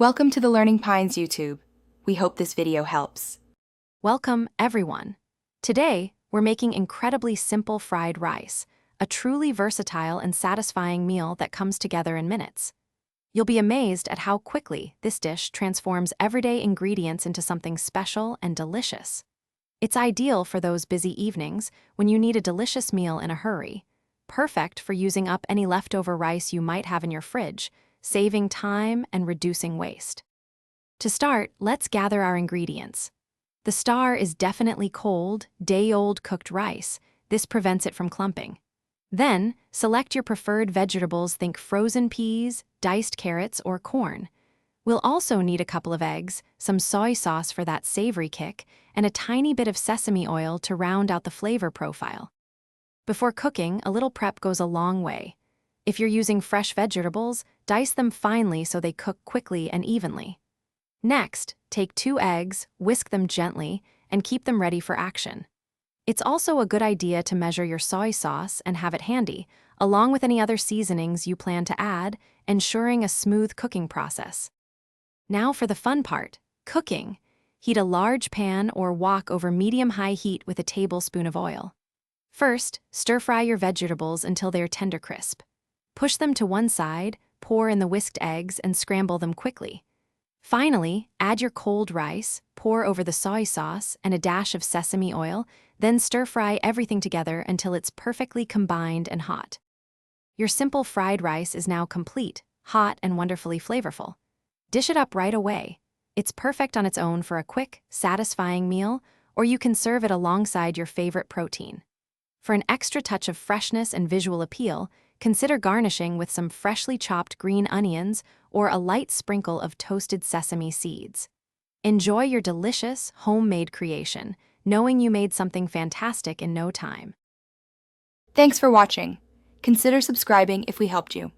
Welcome to the Learning Pines YouTube. We hope this video helps. Welcome, everyone. Today, we're making incredibly simple fried rice, a truly versatile and satisfying meal that comes together in minutes. You'll be amazed at how quickly this dish transforms everyday ingredients into something special and delicious. It's ideal for those busy evenings when you need a delicious meal in a hurry, perfect for using up any leftover rice you might have in your fridge, saving time and reducing waste. To start, let's gather our ingredients. The star is definitely cold, day-old cooked rice. This prevents it from clumping. Then, select your preferred vegetables. Think frozen peas, diced carrots, or corn. We'll also need a couple of eggs, some soy sauce for that savory kick, and a tiny bit of sesame oil to round out the flavor profile. Before cooking, a little prep goes a long way. If you're using fresh vegetables, dice them finely so they cook quickly and evenly. Next, take 2 eggs, whisk them gently, and keep them ready for action. It's also a good idea to measure your soy sauce and have it handy, along with any other seasonings you plan to add, ensuring a smooth cooking process. Now for the fun part, cooking. Heat a large pan or wok over medium-high heat with a tablespoon of oil. First, stir-fry your vegetables until they're tender crisp. Push them to one side, pour in the whisked eggs, and scramble them quickly. Finally, add your cold rice, pour over the soy sauce and a dash of sesame oil, then stir-fry everything together until it's perfectly combined and hot. Your simple fried rice is now complete, hot, and wonderfully flavorful. Dish it up right away. It's perfect on its own for a quick, satisfying meal, or you can serve it alongside your favorite protein. For an extra touch of freshness and visual appeal, consider garnishing with some freshly chopped green onions or a light sprinkle of toasted sesame seeds. Enjoy your delicious, homemade creation, knowing you made something fantastic in no time. Thanks for watching. Consider subscribing if we helped you.